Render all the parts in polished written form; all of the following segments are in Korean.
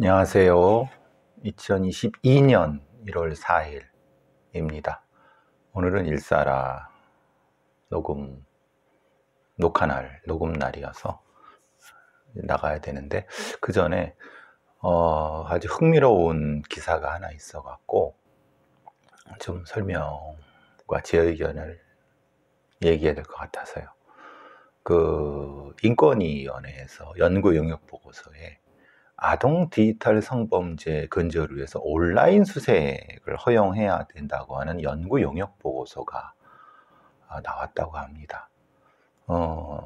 안녕하세요. 2022년 1월 4일입니다. 오늘은 일사라 녹음 날이어서 나가야 되는데, 그 전에 아주 흥미로운 기사가 하나 있어갖고 좀 설명과 제 의견을 얘기해야 될 것 같아서요. 그 인권위원회에서 연구 용역 보고서에 아동 디지털 성범죄 근절을 위해서 온라인 수색을 허용해야 된다고 하는 연구 용역 보고서가 나왔다고 합니다.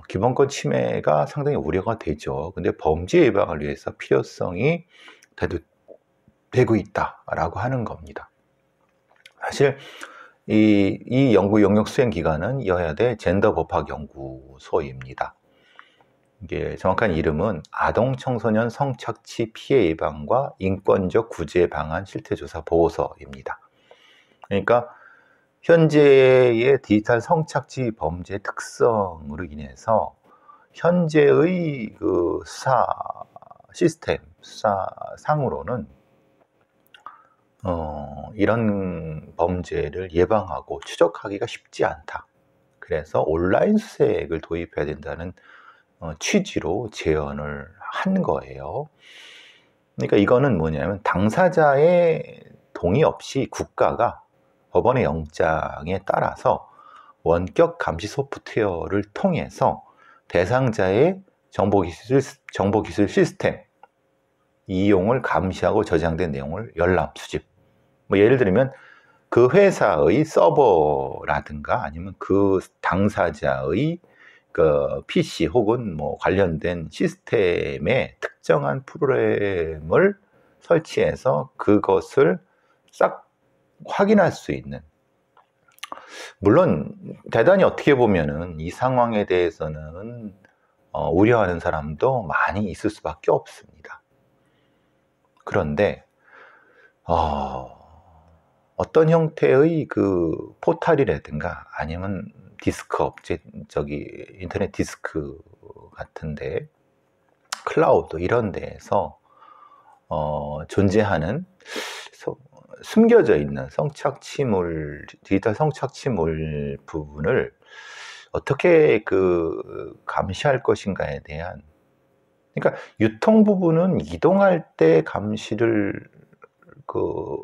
기본권 침해가 상당히 우려가 되죠. 근데 범죄 예방을 위해서 필요성이 되고 있다라고 하는 겁니다. 사실 이 연구 용역 수행 기관은 여야대 젠더법학연구소입니다. 이게 정확한 이름은 아동 청소년 성착취 피해 예방과 인권적 구제 방안 실태조사 보고서입니다. 그러니까 현재의 디지털 성착취 범죄 특성으로 인해서 현재의 그 수사 시스템, 수사상으로는 이런 범죄를 예방하고 추적하기가 쉽지 않다. 그래서 온라인 수색을 도입해야 된다는 취지로 제언을 한 거예요. 그러니까 이거는 뭐냐면 당사자의 동의 없이 국가가 법원의 영장에 따라서 원격 감시 소프트웨어를 통해서 대상자의 정보기술 시스템 이용을 감시하고 저장된 내용을 열람, 수집. 뭐 예를 들면 그 회사의 서버라든가 아니면 그 당사자의 그 PC 혹은 뭐 관련된 시스템에 특정한 프로그램을 설치해서 그것을 싹 확인할 수 있는, 물론 대단히 어떻게 보면은 이 상황에 대해서는 우려하는 사람도 많이 있을 수밖에 없습니다. 그런데 어떤 형태의 그 포탈이라든가 아니면 디스크 업체, 인터넷 디스크 같은데, 클라우드 이런 데에서 존재하는 숨겨져 있는 디지털 성착취물 부분을 어떻게 감시할 것인가에 대한, 그러니까 유통 부분은 이동할 때 감시를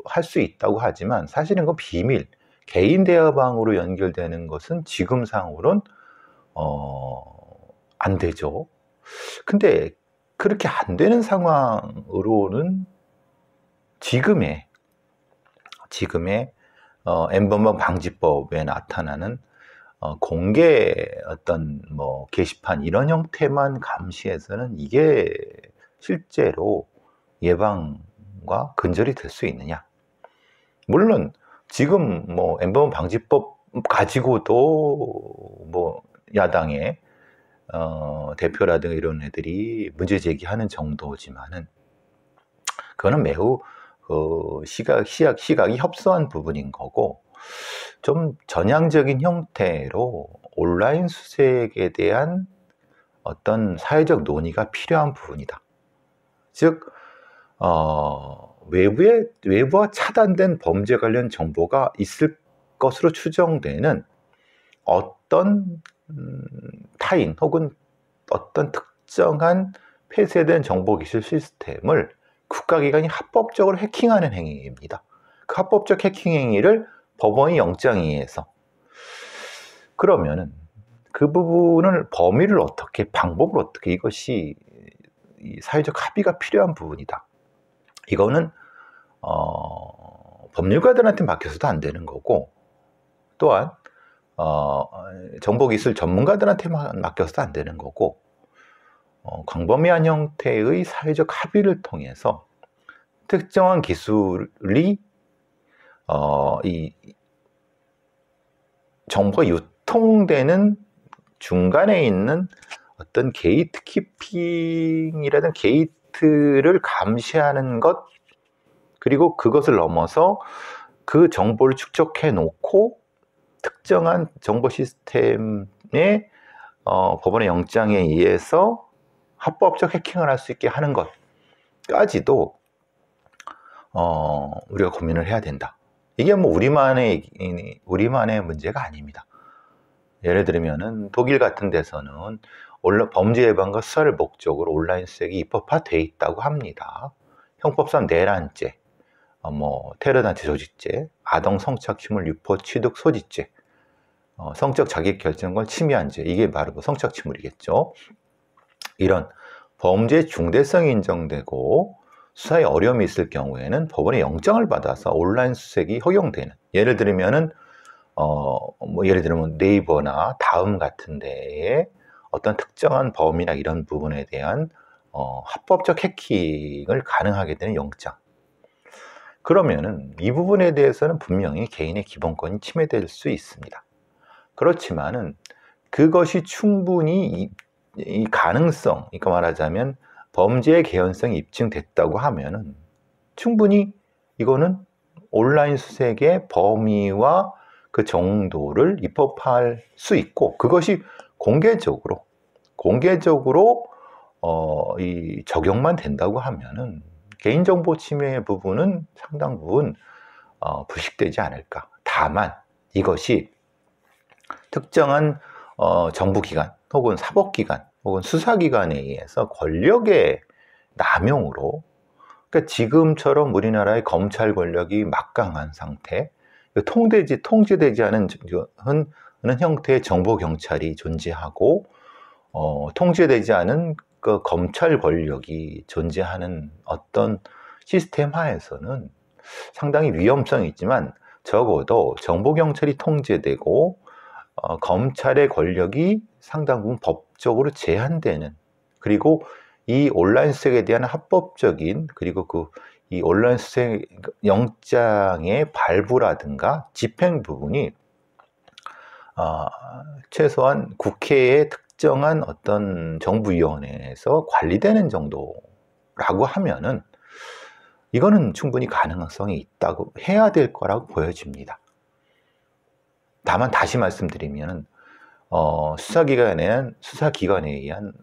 할 수 있다고 하지만 사실은 그 비밀, 개인 대화방으로 연결되는 것은 지금상으로는 안 되죠. 근데 그렇게 안 되는 상황으로는 지금의 N번방 방지법에 나타나는 공개 어떤 뭐 게시판 이런 형태만 감시해서는 이게 실제로 예방과 근절이 될 수 있느냐? 물론 지금 뭐 N번방 방지법 가지고도 뭐 야당의 대표라든가 이런 애들이 문제 제기하는 정도지만은 그거는 매우 시각이 협소한 부분인 거고, 좀 전향적인 형태로 온라인 수색에 대한 어떤 사회적 논의가 필요한 부분이다. 즉 외부와 차단된 범죄 관련 정보가 있을 것으로 추정되는 어떤 타인 혹은 어떤 특정한 폐쇄된 정보기술 시스템을 국가기관이 합법적으로 해킹하는 행위입니다. 그 합법적 해킹 행위를 법원이 영장에 의해서, 그러면은 그 부분을 방법을 어떻게, 이것이 사회적 합의가 필요한 부분이다. 이거는 법률가들한테 맡겨서도 안 되는 거고, 또한 정보기술 전문가들한테만 맡겨서도 안 되는 거고, 광범위한 형태의 사회적 합의를 통해서 특정한 기술이 이 정보가 유통되는 중간에 있는 어떤 게이트키핑이라든 게이트를 감시하는 것, 그리고 그것을 넘어서 그 정보를 축적해 놓고 특정한 정보 시스템의 법원의 영장에 의해서 합법적 해킹을 할 수 있게 하는 것까지도 우리가 고민을 해야 된다. 이게 뭐 우리만의 문제가 아닙니다. 예를 들면은 독일 같은 데서는 범죄 예방과 수사를 목적으로 온라인 수색이 입법화돼 있다고 합니다. 형법상 내란죄, 테러단체 조직죄, 아동 성착취물 유포 취득 소지죄, 성적 자기결정권 침해한 죄, 이게 바로 성착취물이겠죠. 이런 범죄의 중대성이 인정되고 수사에 어려움이 있을 경우에는 법원의 영장을 받아서 온라인 수색이 허용되는, 예를 들면 네이버나 다음 같은 데에 어떤 특정한 범위나 이런 부분에 대한 합법적 해킹을 가능하게 되는 영장. 그러면은 이 부분에 대해서는 분명히 개인의 기본권이 침해될 수 있습니다. 그렇지만은 그것이 충분히 이 가능성, 그러니까 말하자면 범죄의 개연성이 입증됐다고 하면은 충분히 이거는 온라인 수색의 범위와 그 정도를 입법할 수 있고, 그것이 공개적으로 이 적용만 된다고 하면은 개인정보 침해 부분은 상당 부분 부식되지 않을까. 다만 이것이 특정한 정부기관 혹은 사법기관 혹은 수사기관에 의해서 권력의 남용으로, 그러니까 지금처럼 우리나라의 검찰 권력이 막강한 상태, 통제되지 않은 형태의 정보경찰이 존재하고 통제되지 않은 그 검찰 권력이 존재하는 어떤 시스템 하에서는 상당히 위험성이 있지만, 적어도 정보경찰이 통제되고 검찰의 권력이 상당 부분 법적으로 제한되는, 그리고 이 온라인 수색에 대한 합법적인, 그리고 이 온라인 수색 영장의 발부라든가 집행 부분이 최소한 국회의 특정한 어떤 정부위원회에서 관리되는 정도라고 하면은 이거는 충분히 가능성이 있다고 해야 될 거라고 보여집니다. 다만 다시 말씀드리면 수사기관에 의한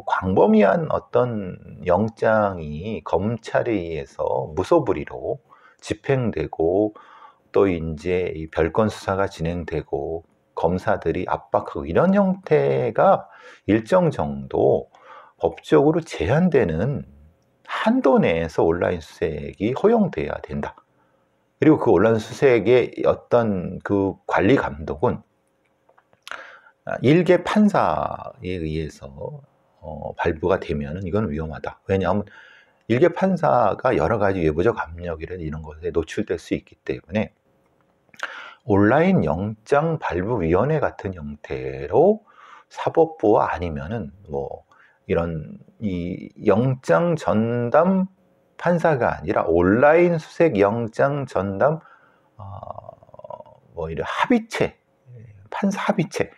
광범위한 어떤 영장이 검찰에 의해서 무소불위로 집행되고, 또 이제 이 별건 수사가 진행되고 검사들이 압박하고, 이런 형태가 일정 정도 법적으로 제한되는 한도 내에서 온라인 수색이 허용돼야 된다. 그리고 그 온라인 수색의 어떤 그 관리 감독은 일개 판사에 의해서 발부가 되면 이건 위험하다. 왜냐하면 일개 판사가 여러 가지 외부적 압력이나 이런 것에 노출될 수 있기 때문에 온라인 영장 발부위원회 같은 형태로 사법부와 아니면은 이런 이 영장 전담 판사가 아니라 온라인 수색 영장 전담 이런 합의체, 판사 합의체,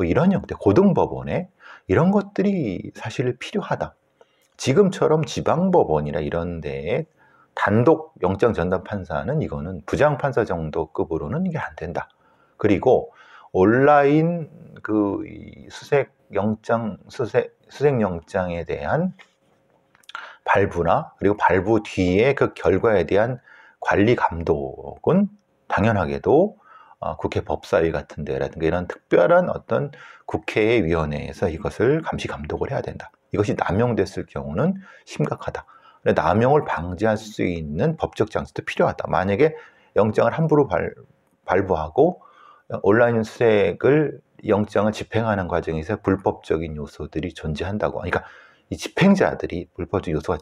이런 형태, 고등법원에 이런 것들이 사실 필요하다. 지금처럼 지방법원이나 이런 데에 단독 영장 전담 판사는 이거는 부장판사 정도 급으로는 이게 안 된다. 그리고 온라인 수색 영장에 대한 발부나, 그리고 발부 뒤에 그 결과에 대한 관리 감독은 당연하게도 국회 법사위 같은 데라든가 이런 특별한 어떤 국회의 위원회에서 이것을 감시 감독을 해야 된다. 이것이 남용됐을 경우는 심각하다. 남용을 방지할 수 있는 법적 장치도 필요하다. 만약에 영장을 함부로 발부하고 온라인 수색을 영장을 집행하는 과정에서 불법적인 요소들이 존재한다고, 그러니까 이 집행자들이 불법적 요소가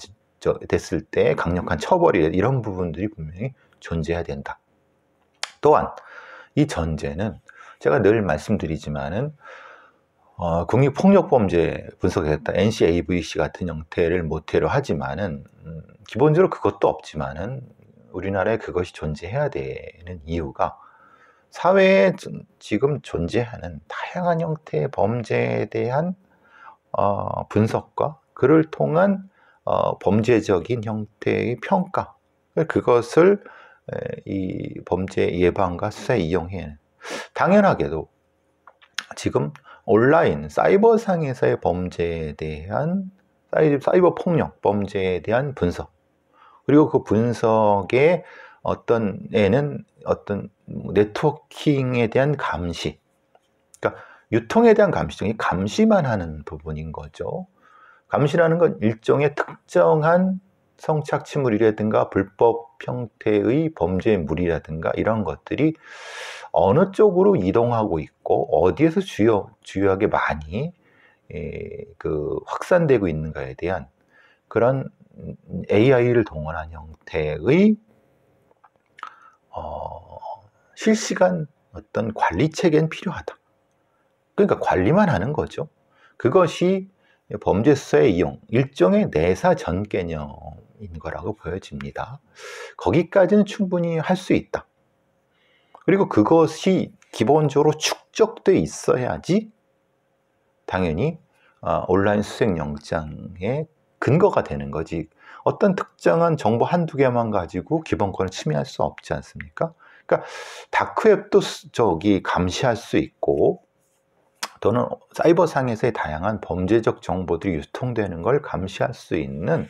됐을 때 강력한 처벌이, 이런 부분들이 분명히 존재해야 된다. 또한 이 전제는 제가 늘 말씀드리지만은 국립폭력범죄 분석했다 NCAVC 같은 형태를 모태로 하지만은 기본적으로 그것도 없지만은 우리나라에 그것이 존재해야 되는 이유가, 사회에 지금 존재하는 다양한 형태의 범죄에 대한 분석과 그를 통한 범죄적인 형태의 평가, 그것을 이 범죄 예방과 수사에 이용해. 당연하게도 지금 온라인 사이버상에서의 범죄에 대한 사이버 폭력 범죄에 대한 분석, 그리고 그 분석에 어떤 애는 어떤 네트워킹에 대한 감시, 그러니까 유통에 대한 감시 중에 감시만 하는 부분인 거죠. 감시라는 건 일종의 특정한 성착취물이라든가 불법 형태의 범죄물이라든가 이런 것들이 어느 쪽으로 이동하고 있고 어디에서 주요하게 많이 확산되고 있는가에 대한 그런 AI를 동원한 형태의 실시간 어떤 관리 체계는 필요하다. 그러니까 관리만 하는 거죠. 그것이 범죄 수사의 이용, 일종의 내사 전 개념인 거라고 보여집니다. 거기까지는 충분히 할 수 있다. 그리고 그것이 기본적으로 축적돼 있어야지 당연히 온라인 수색영장의 근거가 되는 거지. 어떤 특정한 정보 한두 개만 가지고 기본권을 침해할 수 없지 않습니까? 그러니까 다크웹도 감시할 수 있고 또는 사이버상에서의 다양한 범죄적 정보들이 유통되는 걸 감시할 수 있는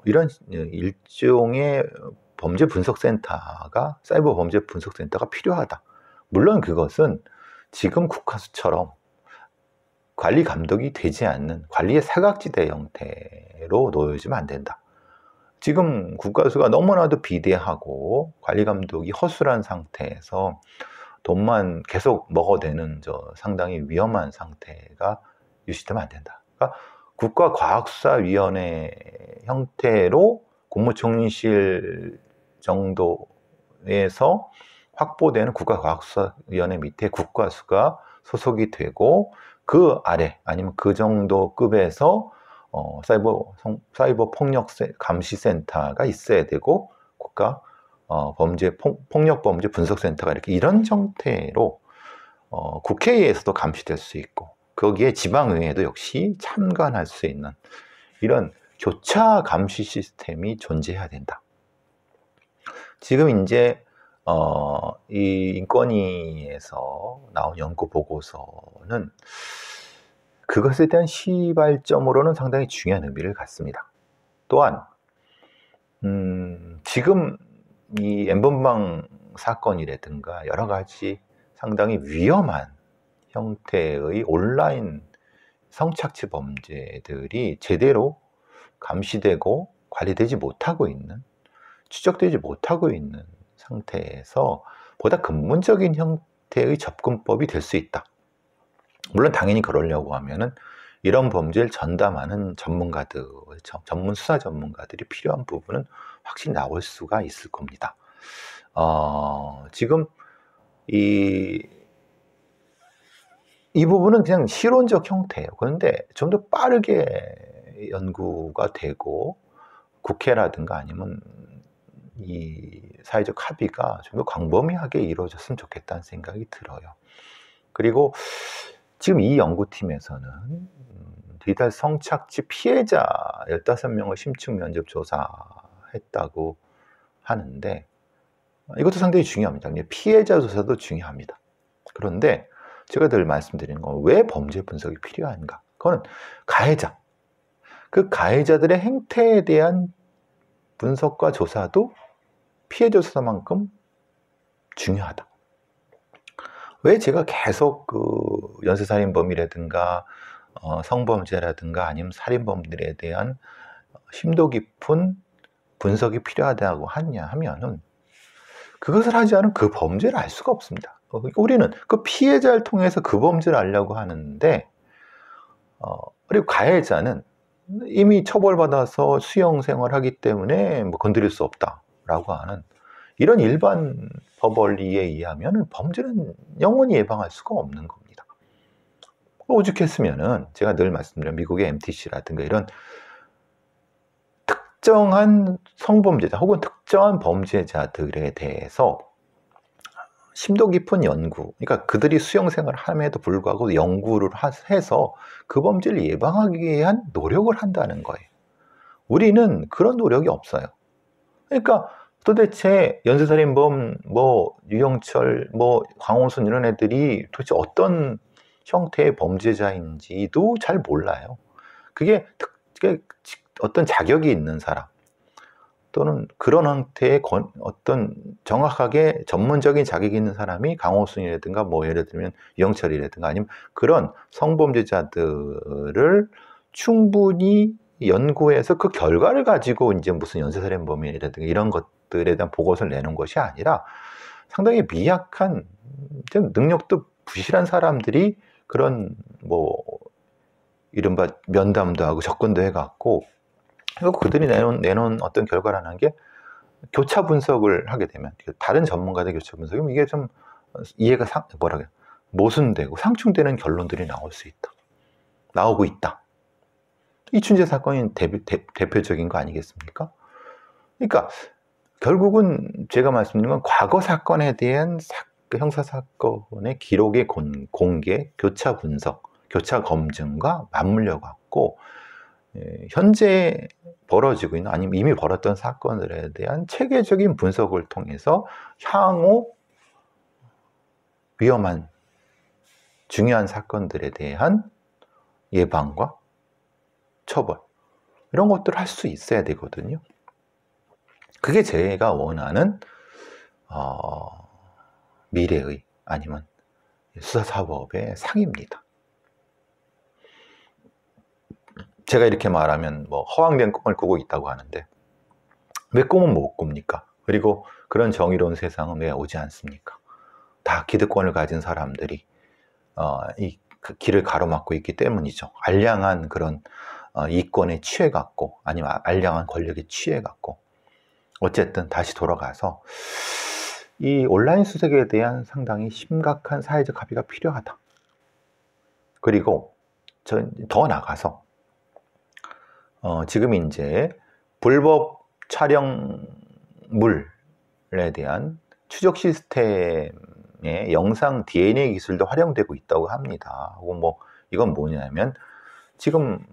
이런 일종의 범죄 분석센터가 사이버 범죄 분석센터가 필요하다. 물론 그것은 지금 국가수처럼 관리 감독이 되지 않는 관리의 사각지대 형태로 놓여지면 안 된다. 지금 국가수가 너무나도 비대하고 관리 감독이 허술한 상태에서 돈만 계속 먹어대는 상당히 위험한 상태가 유지되면 안 된다. 그러니까 국가과학수사위원회 형태로 국무총리실 정도에서 확보되는 국가과학수사위원회 밑에 국과수가 소속이 되고 그 아래 아니면 그 정도 급에서 사이버 폭력 감시센터가 있어야 되고 국가 폭력 범죄 분석센터가 이런 형태로 국회에서도 감시될 수 있고 거기에 지방의회도 역시 참관할 수 있는 이런 교차 감시 시스템이 존재해야 된다. 지금 이제 이 인권위에서 나온 연구 보고서는 그것에 대한 시발점으로는 상당히 중요한 의미를 갖습니다. 또한 지금 이 N번방 사건이라든가 여러 가지 상당히 위험한 형태의 온라인 성착취 범죄들이 제대로 감시되고 관리되지 못하고 있는, 추적되지 못하고 있는 상태에서 보다 근본적인 형태의 접근법이 될 수 있다. 물론 당연히 그러려고 하면은 이런 범죄를 전담하는 전문가들, 전문 수사 전문가들이 필요한 부분은 확실히 나올 수가 있을 겁니다. 지금 이 부분은 그냥 실론적 형태예요. 그런데 좀 더 빠르게 연구가 되고 국회라든가 아니면 이 사회적 합의가 좀 더 광범위하게 이루어졌으면 좋겠다는 생각이 들어요. 그리고 지금 이 연구팀에서는 디지털 성착취 피해자 15명을 심층 면접 조사했다고 하는데 이것도 상당히 중요합니다. 피해자 조사도 중요합니다. 그런데 제가 늘 말씀드리는 건 왜 범죄 분석이 필요한가? 그거는 가해자, 그 가해자들의 행태에 대한 분석과 조사도 피해자 조사만큼 중요하다. 왜 제가 계속 연쇄살인범이라든가 성범죄라든가 아니면 살인범들에 대한 심도 깊은 분석이 필요하다고 하냐 하면은 그것을 하지 않으면 그 범죄를 알 수가 없습니다. 우리는 그 피해자를 통해서 그 범죄를 알려고 하는데 그리고 가해자는 이미 처벌받아서 수용 생활하기 때문에 건드릴 수 없다라고 하는 이런 일반 법 원리에 의하면 범죄는 영원히 예방할 수가 없는 겁니다. 오죽했으면은 제가 늘 말씀드린 미국의 MTC라든가 이런 특정한 성범죄자 혹은 특정한 범죄자들에 대해서 심도 깊은 연구, 그러니까 그들이 수용 생활을 함에도 불구하고 연구를 해서 그 범죄를 예방하기 위한 노력을 한다는 거예요. 우리는 그런 노력이 없어요. 그러니까 도대체 연쇄살인범, 유영철, 강호순 이런 애들이 도대체 어떤 형태의 범죄자인지도 잘 몰라요. 그게 어떤 자격이 있는 사람, 또는 그런 형태의 어떤 정확하게 전문적인 자격이 있는 사람이 강호순이라든가 뭐 예를 들면 유영철이라든가 아니면 그런 성범죄자들을 충분히 연구해서 그 결과를 가지고 이제 무슨 연쇄살인범이라든가 이런 것들에 대한 보고서를 내는 것이 아니라 상당히 미약한 좀 능력도 부실한 사람들이 그런 뭐 이른바 면담도 하고 접근도 해갖고 그들이 내놓은 어떤 결과라는 게 교차 분석을 하게 되면 다른 전문가들 교차 분석이면 이게 좀 이해가 모순되고 상충되는 결론들이 나오고 있다. 이춘재 사건이 대표적인 거 아니겠습니까? 그러니까 결국은 제가 말씀드린 건 과거 사건에 대한 형사 사건의 기록의 공개, 교차 분석, 교차 검증과 맞물려 갖고 현재 벌어지고 있는 아니면 이미 벌었던 사건들에 대한 체계적인 분석을 통해서 향후 위험한 중요한 사건들에 대한 예방과 처벌 이런 것들을 할 수 있어야 되거든요. 그게 제가 원하는 미래의 아니면 수사사법의 상입니다. 제가 이렇게 말하면 뭐 허황된 꿈을 꾸고 있다고 하는데 왜 꿈은 못 꿉니까? 그리고 그런 정의로운 세상은 왜 오지 않습니까? 다 기득권을 가진 사람들이 그 길을 가로막고 있기 때문이죠. 알량한 그런 이권에 취해갖고 아니면 알량한 권력에 취해갖고 어쨌든 다시 돌아가서 이 온라인 수색에 대한 상당히 심각한 사회적 합의가 필요하다. 그리고 더 나가서 지금 이제 불법 촬영물에 대한 추적 시스템의 영상 DNA 기술도 활용되고 있다고 합니다. 뭐 이건 뭐냐면 지금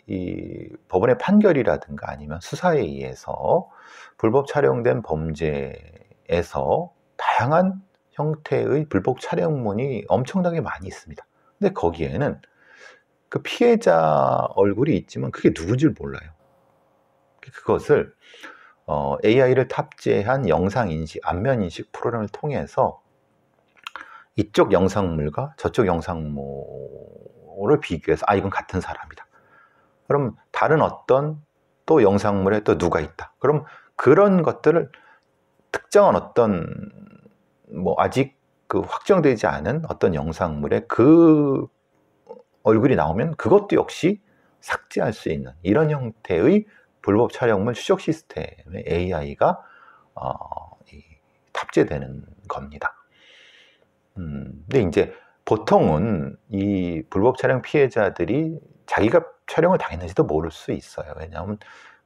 이 법원의 판결이라든가 아니면 수사에 의해서 불법 촬영된 범죄에서 다양한 형태의 불법 촬영문이 엄청나게 많이 있습니다. 근데 거기에는 그 피해자 얼굴이 있지만 그게 누군지를 몰라요. 그것을 AI를 탑재한 영상인식, 안면인식 프로그램을 통해서 이쪽 영상물과 저쪽 영상물을 비교해서 이건 같은 사람이다. 그럼 다른 어떤 또 영상물에 또 누가 있다. 그럼 그런 것들을 특정한 어떤 뭐 아직 그 확정되지 않은 어떤 영상물에 그 얼굴이 나오면 그것도 역시 삭제할 수 있는 이런 형태의 불법 촬영물 추적 시스템에 AI가 탑재되는 겁니다. 근데 이제 보통은 이 불법 촬영 피해자들이 자기가 촬영을 당했는지도 모를 수 있어요. 왜냐하면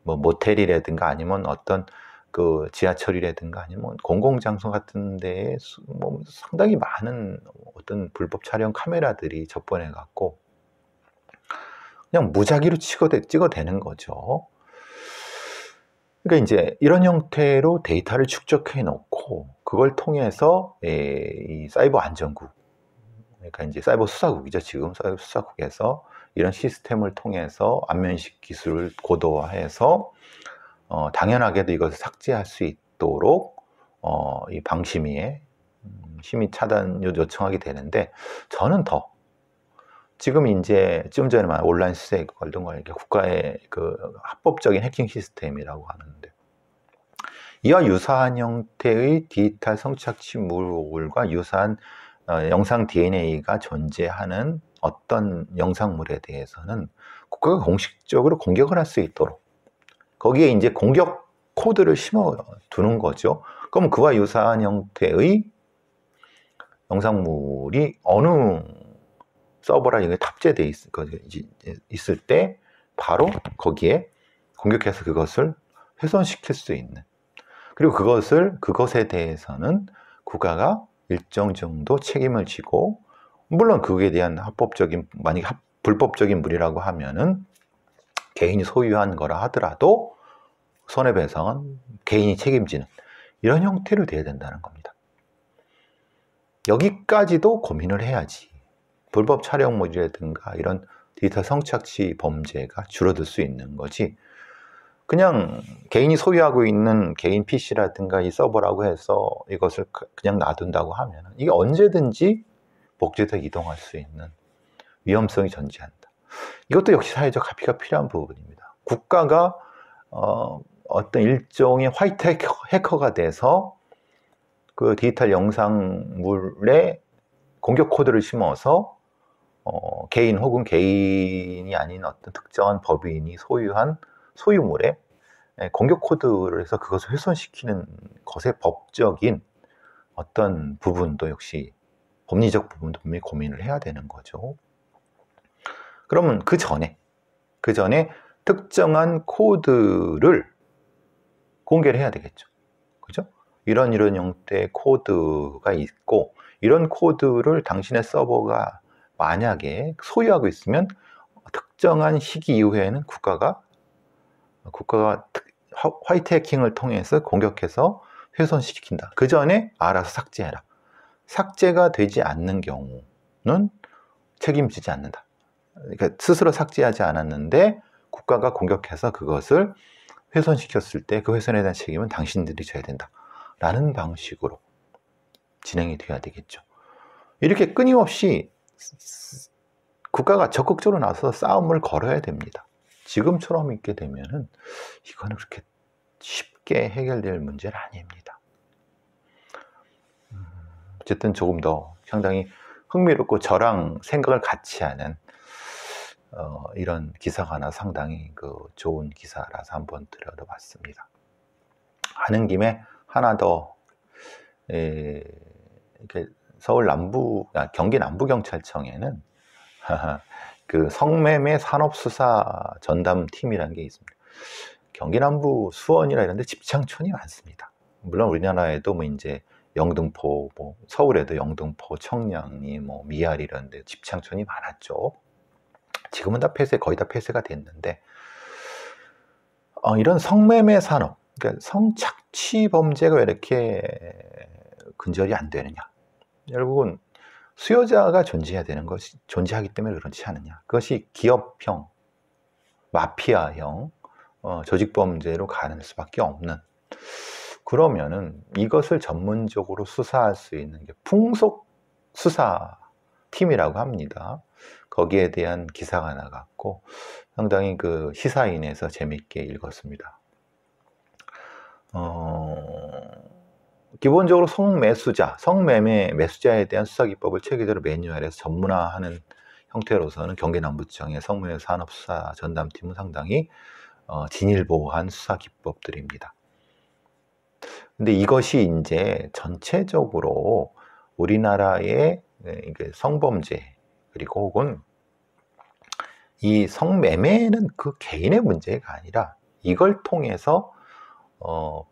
뭐 모텔이라든가 아니면 어떤 그 지하철이라든가 아니면 공공장소 같은 데에 뭐 상당히 많은 어떤 불법 촬영 카메라들이 접근해 갖고 그냥 무작위로 찍어대는 거죠. 그러니까 이제 이런 형태로 데이터를 축적해 놓고 그걸 통해서 이 사이버 안전국, 그러니까 이제 사이버 수사국이죠. 지금 사이버 수사국에서 이런 시스템을 통해서 안면식 기술을 고도화해서 당연하게도 이것을 삭제할 수 있도록 이 방심위에 심의 차단 요청하게 되는데 저는 더 지금 이제 좀 전에 말한 온라인 수색 관련 거 이렇게 국가의 그 합법적인 해킹 시스템이라고 하는데 이와 유사한 형태의 디지털 성착취물과 유사한 영상 DNA가 존재하는 어떤 영상물에 대해서는 국가가 공식적으로 공격을 할 수 있도록 거기에 이제 공격 코드를 심어 두는 거죠. 그럼 그와 유사한 형태의 영상물이 어느 서버라 이게 탑재되어 있을 때 바로 거기에 공격해서 그것을 훼손시킬 수 있는, 그리고 그것에 대해서는 국가가 일정 정도 책임을 지고, 물론 그에 대한 만약에 불법적인 물이라고 하면은 개인이 소유한 거라 하더라도 손해배상은 개인이 책임지는 이런 형태로 돼야 된다는 겁니다. 여기까지도 고민을 해야지 불법 촬영물이라든가 이런 디지털 성착취 범죄가 줄어들 수 있는 거지. 그냥 개인이 소유하고 있는 개인 PC라든가 이 서버라고 해서 이것을 그냥 놔둔다고 하면 이게 언제든지 복제해서 이동할 수 있는 위험성이 존재한다. 이것도 역시 사회적 합의가 필요한 부분입니다. 국가가 어떤 일종의 화이트 해커가 돼서 그 디지털 영상물에 공격 코드를 심어서 개인 혹은 개인이 아닌 어떤 특정한 법인이 소유한 소유물에 공격 코드를 해서 그것을 훼손시키는 것의 법적인 어떤 부분도 역시 법리적 부분도 분명히 고민을 해야 되는 거죠. 그러면 그 전에 특정한 코드를 공개를 해야 되겠죠. 그죠? 이런 형태의 코드가 있고 이런 코드를 당신의 서버가 만약에 소유하고 있으면 특정한 시기 이후에는 국가가 화이트 해킹을 통해서 공격해서 훼손시킨다. 그 전에 알아서 삭제해라. 삭제가 되지 않는 경우는 책임지지 않는다. 그러니까 스스로 삭제하지 않았는데 국가가 공격해서 그것을 훼손시켰을 때 그 훼손에 대한 책임은 당신들이 져야 된다. 라는 방식으로 진행이 돼야 되겠죠. 이렇게 끊임없이 국가가 적극적으로 나서서 싸움을 걸어야 됩니다. 지금처럼 있게 되면은 이거는 그렇게 쉽게 해결될 문제는 아닙니다. 어쨌든 조금 더 상당히 흥미롭고 저랑 생각을 같이 하는 이런 기사가 하나 상당히 좋은 기사라서 한번 들여다봤습니다. 하는 김에 하나 더 이렇게 경기 남부경찰청에는 그 성매매 산업수사 전담팀이라는 게 있습니다. 경기 남부 수원이라 이런 데 집창촌이 많습니다. 물론 우리나라에도 뭐 이제 영등포, 뭐 서울에도 영등포, 청량리, 뭐 미아리 이런 데 집창촌이 많았죠. 지금은 다 거의 다 폐쇄가 됐는데 이런 성매매 산업, 그러니까 성착취 범죄가 왜 이렇게 근절이 안 되느냐? 결국은 수요자가 존재하기 때문에 그렇지 않느냐? 그것이 기업형, 마피아형 조직범죄로 가는 수밖에 없는. 그러면은 이것을 전문적으로 수사할 수 있는 게 풍속수사팀이라고 합니다. 거기에 대한 기사가 나갔고 상당히 시사인에서 재밌게 읽었습니다. 기본적으로 매수자에 대한 수사기법을 체계적으로 매뉴얼에서 전문화하는 형태로서는 경기남부청의 성매매 산업수사 전담팀은 상당히 진일보한 수사기법들입니다. 근데 이것이 이제 전체적으로 우리나라의 성범죄 그리고 혹은 이 성매매는 그 개인의 문제가 아니라 이걸 통해서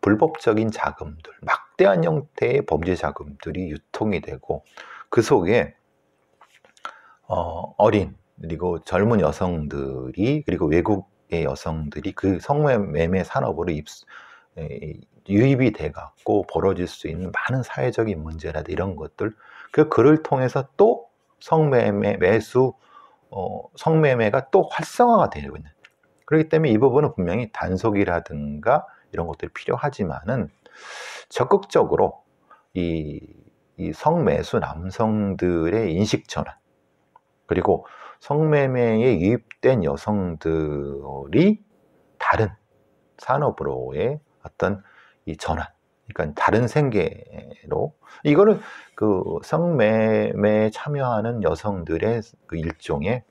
불법적인 자금들, 막대한 형태의 범죄 자금들이 유통이 되고 그 속에 어린 그리고 젊은 여성들이 그리고 외국의 여성들이 그 성매매 산업으로 유입이 돼 갖고 벌어질 수 있는 많은 사회적인 문제라든지 이런 것들 그를 통해서 또 성매매가 또 활성화가 되고 있는. 그렇기 때문에 이 부분은 분명히 단속이라든가 이런 것들이 필요하지만은 적극적으로 이 성매수 남성들의 인식 전환 그리고 성매매에 유입된 여성들이 다른 산업으로의 어떤 이 전환, 그러니까 다른 생계로 이거를 성매매에 참여하는 여성들의 일종의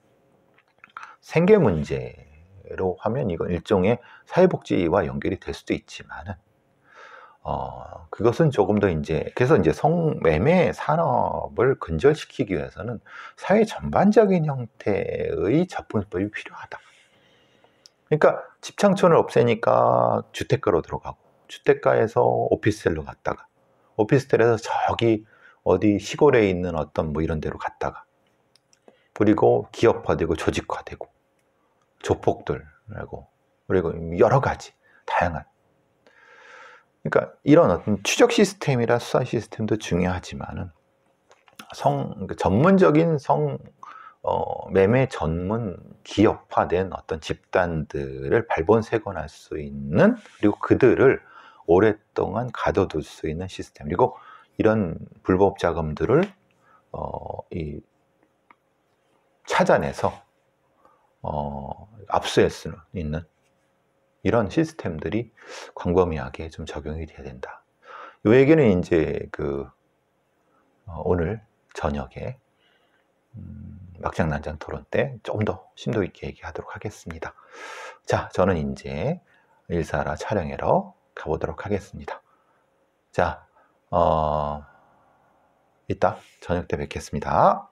생계 문제로 하면 이건 일종의 사회복지와 연결이 될 수도 있지만은 그것은 조금 더 그래서 성매매 산업을 근절시키기 위해서는 사회 전반적인 형태의 접근법이 필요하다. 그러니까 집창촌을 없애니까 주택가로 들어가고 주택가에서 오피스텔로 갔다가 오피스텔에서 저기 어디 시골에 있는 어떤 뭐 이런 데로 갔다가 그리고 기업화되고 조직화되고 조폭들하고 그리고 여러 가지 다양한 그러니까 이런 어떤 추적 시스템이나 수사 시스템도 중요하지만은 전문적인 매매 전문 기업화된 어떤 집단들을 발본색원할 수 있는, 그리고 그들을 오랫동안 가둬둘 수 있는 시스템, 그리고 이런 불법 자금들을 찾아내서 압수할 수 있는 이런 시스템들이 광범위하게 좀 적용이 돼야 된다. 이 얘기는 이제 오늘 저녁에 막장난장 토론 때 좀 더 심도 있게 얘기하도록 하겠습니다. 자, 저는 이제 일사라 촬영하러 가보도록 하겠습니다. 자, 이따 저녁 때 뵙겠습니다.